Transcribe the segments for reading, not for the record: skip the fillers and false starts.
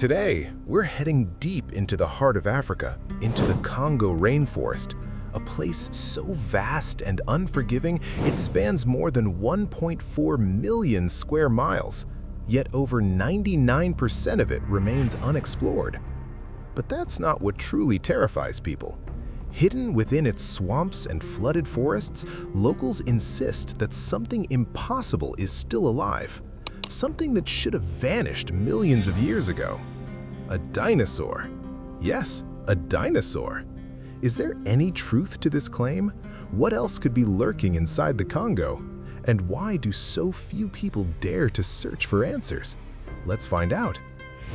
Today, we're heading deep into the heart of Africa, into the Congo Rainforest, a place so vast and unforgiving it spans more than 1.4 million square miles, yet over 99% of it remains unexplored. But that's not what truly terrifies people. Hidden within its swamps and flooded forests, locals insist that something impossible is still alive. Something that should have vanished millions of years ago. A dinosaur. Yes, a dinosaur. Is there any truth to this claim? What else could be lurking inside the Congo? And why do so few people dare to search for answers? Let's find out.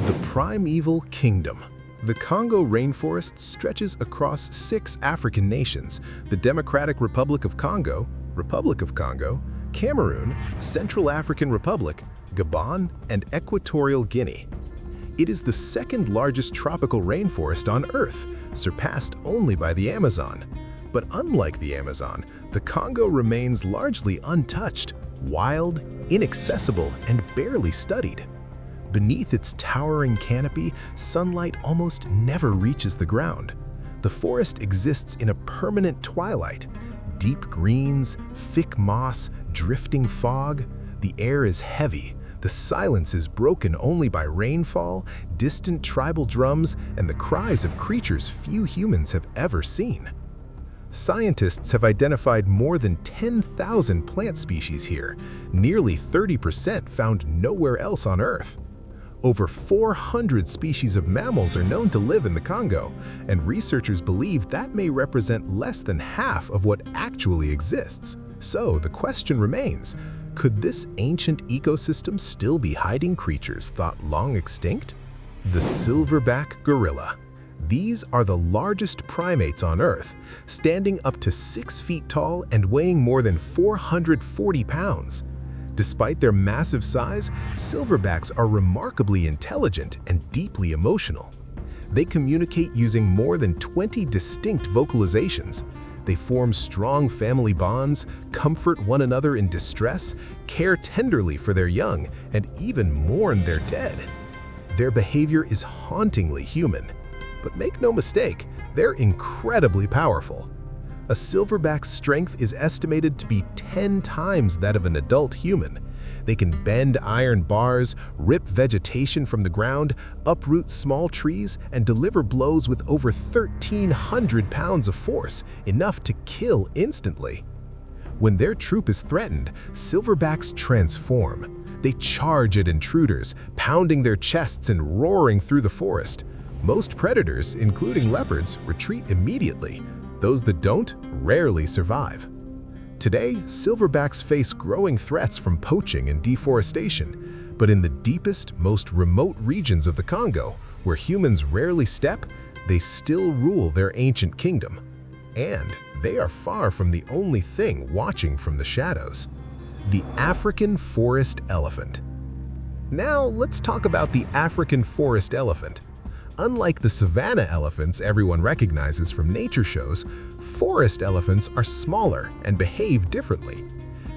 The Primeval Kingdom. The Congo Rainforest stretches across 6 African nations: the Democratic Republic of Congo, Cameroon, Central African Republic, Gabon, and Equatorial Guinea. It is the second largest tropical rainforest on Earth, surpassed only by the Amazon. But unlike the Amazon, the Congo remains largely untouched, wild, inaccessible, and barely studied. Beneath its towering canopy, sunlight almost never reaches the ground. The forest exists in a permanent twilight. Deep greens, thick moss, drifting fog. The air is heavy. The silence is broken only by rainfall, distant tribal drums, and the cries of creatures few humans have ever seen. Scientists have identified more than 10,000 plant species here, nearly 30% found nowhere else on Earth. Over 400 species of mammals are known to live in the Congo, and researchers believe that may represent less than half of what actually exists. So the question remains, could this ancient ecosystem still be hiding creatures thought long extinct? The silverback gorilla. These are the largest primates on Earth, standing up to 6 feet tall and weighing more than 440 pounds. Despite their massive size, silverbacks are remarkably intelligent and deeply emotional. They communicate using more than 20 distinct vocalizations. They form strong family bonds, comfort one another in distress, care tenderly for their young, and even mourn their dead. Their behavior is hauntingly human. But make no mistake, they're incredibly powerful. A silverback's strength is estimated to be 10 times that of an adult human. They can bend iron bars, rip vegetation from the ground, uproot small trees, and deliver blows with over 1,300 pounds of force, enough to kill instantly. When their troop is threatened, silverbacks transform. They charge at intruders, pounding their chests and roaring through the forest. Most predators, including leopards, retreat immediately. Those that don't rarely survive. Today, silverbacks face growing threats from poaching and deforestation, but in the deepest, most remote regions of the Congo, where humans rarely step, they still rule their ancient kingdom. And they are far from the only thing watching from the shadows. The African forest elephant. Now, let's talk about the African forest elephant. Unlike the savanna elephants everyone recognizes from nature shows, forest elephants are smaller and behave differently.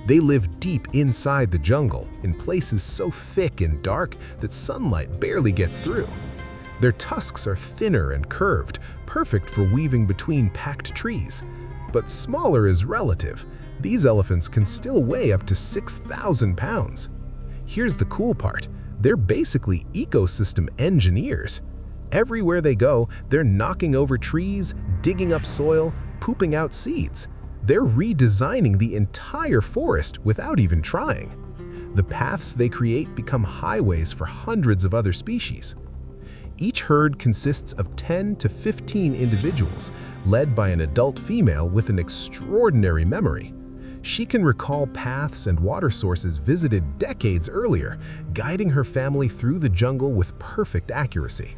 They live deep inside the jungle, in places so thick and dark that sunlight barely gets through. Their tusks are thinner and curved, perfect for weaving between packed trees. But smaller is relative. These elephants can still weigh up to 6,000 pounds. Here's the cool part, they're basically ecosystem engineers. Everywhere they go, they're knocking over trees, digging up soil, pooping out seeds. They're redesigning the entire forest without even trying. The paths they create become highways for hundreds of other species. Each herd consists of 10 to 15 individuals, led by an adult female with an extraordinary memory. She can recall paths and water sources visited decades earlier, guiding her family through the jungle with perfect accuracy.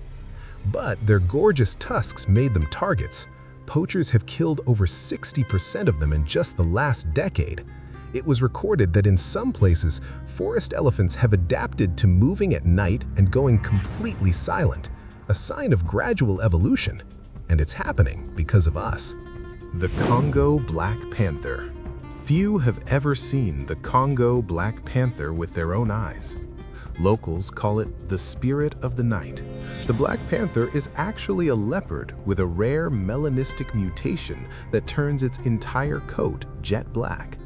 But their gorgeous tusks made them targets. Poachers have killed over 60% of them in just the last decade. It was recorded that in some places, forest elephants have adapted to moving at night and going completely silent, a sign of gradual evolution. And it's happening because of us. The Congo black panther. Few have ever seen the Congo black panther with their own eyes. Locals call it the spirit of the night. The black panther is actually a leopard with a rare melanistic mutation that turns its entire coat jet black.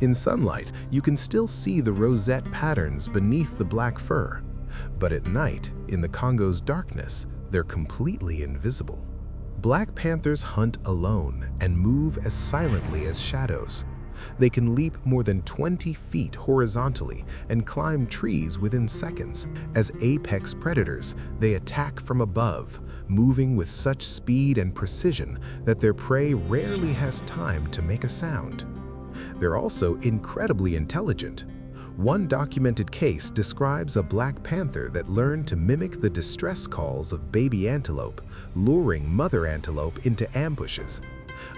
In sunlight, you can still see the rosette patterns beneath the black fur, but at night, in the Congo's darkness, they're completely invisible. Black panthers hunt alone and move as silently as shadows. They can leap more than 20 feet horizontally and climb trees within seconds. As apex predators, they attack from above, moving with such speed and precision that their prey rarely has time to make a sound. They're also incredibly intelligent. One documented case describes a black panther that learned to mimic the distress calls of baby antelope, luring mother antelope into ambushes.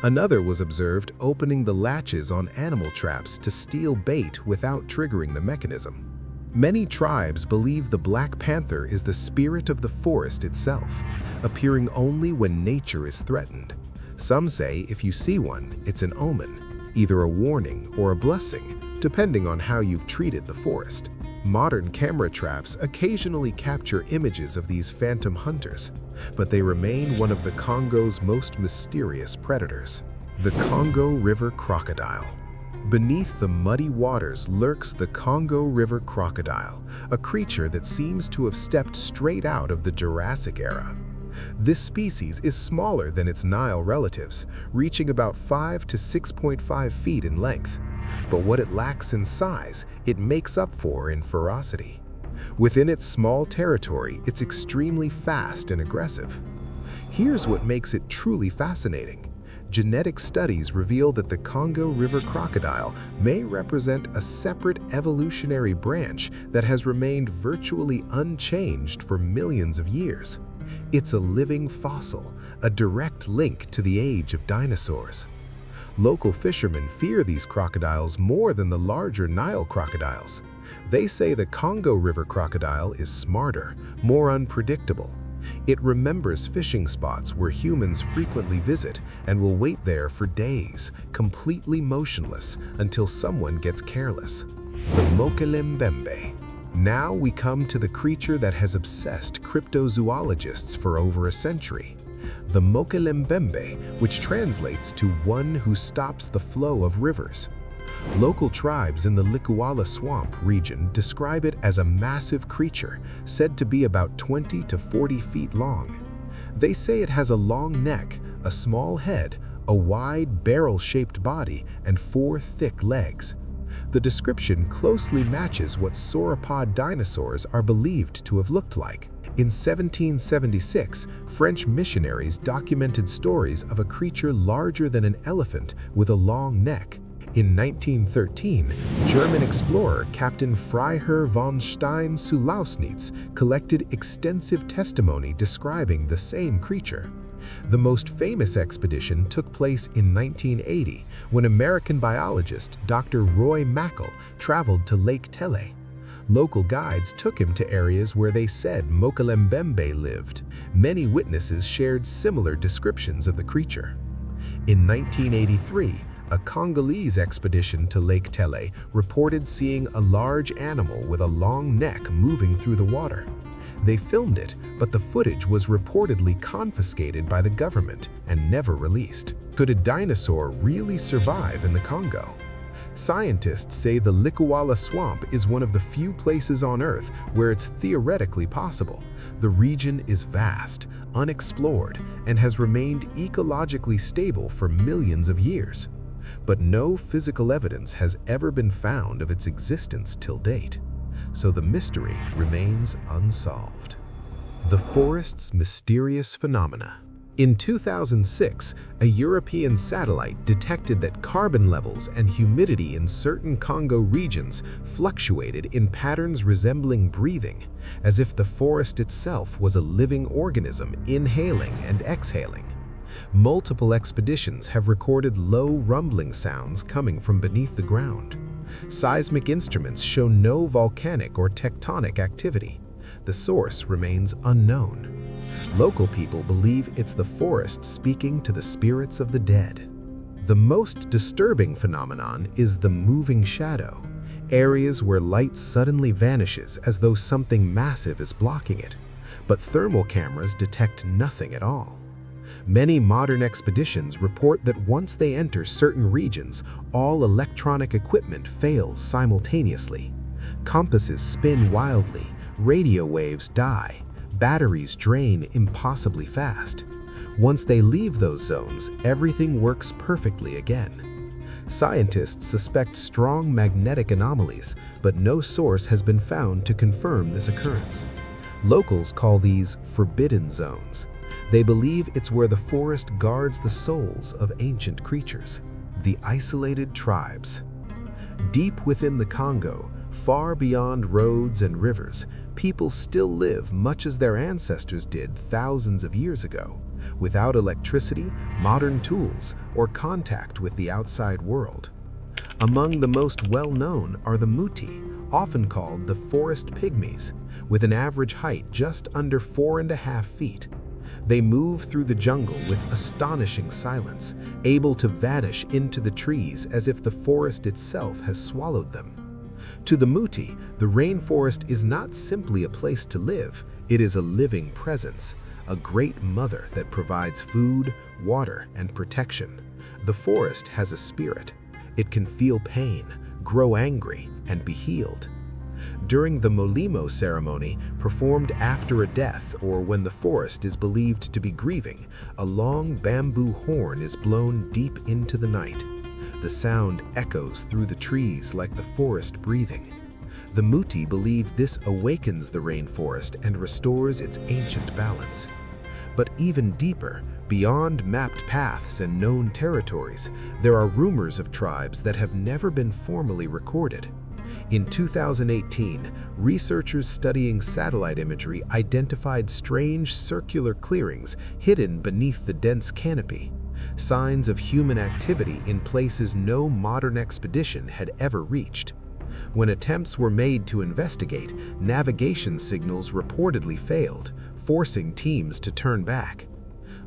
Another was observed opening the latches on animal traps to steal bait without triggering the mechanism. Many tribes believe the black panther is the spirit of the forest itself, appearing only when nature is threatened. Some say if you see one, it's an omen, either a warning or a blessing, depending on how you've treated the forest. Modern camera traps occasionally capture images of these phantom hunters, but they remain one of the Congo's most mysterious predators. The Congo River crocodile. Beneath the muddy waters lurks the Congo River crocodile, a creature that seems to have stepped straight out of the Jurassic era. This species is smaller than its Nile relatives, reaching about 5 to 6.5 feet in length. But what it lacks in size, it makes up for in ferocity. Within its small territory, it's extremely fast and aggressive. Here's what makes it truly fascinating. Genetic studies reveal that the Congo River crocodile may represent a separate evolutionary branch that has remained virtually unchanged for millions of years. It's a living fossil, a direct link to the age of dinosaurs. Local fishermen fear these crocodiles more than the larger Nile crocodiles. They say the Congo River crocodile is smarter, more unpredictable. It remembers fishing spots where humans frequently visit and will wait there for days, completely motionless until someone gets careless. The Mokele-Mbembe. Now we come to the creature that has obsessed cryptozoologists for over a century. The Mokele-Mbembe, which translates to one who stops the flow of rivers. Local tribes in the Likouala swamp region describe it as a massive creature, said to be about 20 to 40 feet long. They say it has a long neck, a small head, a wide barrel-shaped body, and 4 thick legs. The description closely matches what sauropod dinosaurs are believed to have looked like. In 1776, French missionaries documented stories of a creature larger than an elephant with a long neck. In 1913, German explorer Captain Freiherr von Stein zu Lausnitz collected extensive testimony describing the same creature. The most famous expedition took place in 1980 when American biologist Dr. Roy Mackal traveled to Lake Tele. Local guides took him to areas where they said Mokele-Mbembe lived. Many witnesses shared similar descriptions of the creature. In 1983, a Congolese expedition to Lake Tele reported seeing a large animal with a long neck moving through the water. They filmed it, but the footage was reportedly confiscated by the government and never released. Could a dinosaur really survive in the Congo? Scientists say the Likouala swamp is one of the few places on Earth where it's theoretically possible. The region is vast, unexplored, and has remained ecologically stable for millions of years. But no physical evidence has ever been found of its existence till date, so the mystery remains unsolved. The forest's mysterious phenomena. In 2006, a European satellite detected that carbon levels and humidity in certain Congo regions fluctuated in patterns resembling breathing, as if the forest itself was a living organism inhaling and exhaling. Multiple expeditions have recorded low rumbling sounds coming from beneath the ground. Seismic instruments show no volcanic or tectonic activity. The source remains unknown. Local people believe it's the forest speaking to the spirits of the dead. The most disturbing phenomenon is the moving shadow. areas where light suddenly vanishes as though something massive is blocking it, but thermal cameras detect nothing at all. Many modern expeditions report that once they enter certain regions, all electronic equipment fails simultaneously. Compasses spin wildly, radio waves die, batteries drain impossibly fast. Once they leave those zones, everything works perfectly again. Scientists suspect strong magnetic anomalies, but no source has been found to confirm this occurrence. Locals call these forbidden zones. They believe it's where the forest guards the souls of ancient creatures. The isolated tribes. Deep within the Congo, far beyond roads and rivers, people still live much as their ancestors did thousands of years ago, without electricity, modern tools, or contact with the outside world. Among the most well-known are the Muti, often called the forest pygmies, with an average height just under 4.5 feet. They move through the jungle with astonishing silence, able to vanish into the trees as if the forest itself has swallowed them. To the Muti, the rainforest is not simply a place to live, it is a living presence, a great mother that provides food, water, and protection. The forest has a spirit. It can feel pain, grow angry, and be healed. During the Molimo ceremony, performed after a death or when the forest is believed to be grieving, a long bamboo horn is blown deep into the night. The sound echoes through the trees like the forest breathing. The Muti believe this awakens the rainforest and restores its ancient balance. But even deeper, beyond mapped paths and known territories, there are rumors of tribes that have never been formally recorded. In 2018, researchers studying satellite imagery identified strange circular clearings hidden beneath the dense canopy, signs of human activity in places no modern expedition had ever reached. When attempts were made to investigate, navigation signals reportedly failed, forcing teams to turn back.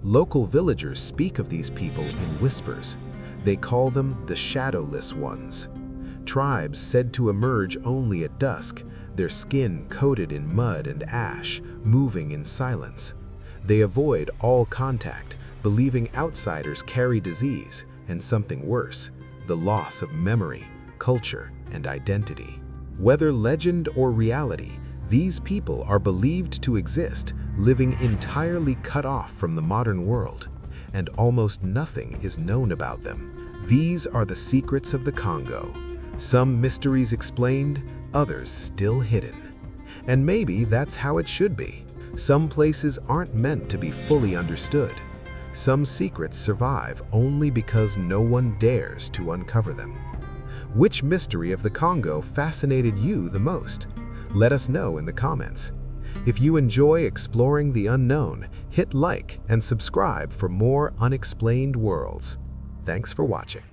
Local villagers speak of these people in whispers. They call them the shadowless ones. Tribes said to emerge only at dusk, their skin coated in mud and ash, moving in silence. They avoid all contact, believing outsiders carry disease and something worse, the loss of memory, culture, and identity. Whether legend or reality, these people are believed to exist, living entirely cut off from the modern world, and almost nothing is known about them. These are the secrets of the Congo. Some mysteries explained, others still hidden. And maybe that's how it should be. Some places aren't meant to be fully understood. Some secrets survive only because no one dares to uncover them. Which mystery of the Congo fascinated you the most? Let us know in the comments. If you enjoy exploring the unknown, hit like and subscribe for more unexplained worlds. Thanks for watching.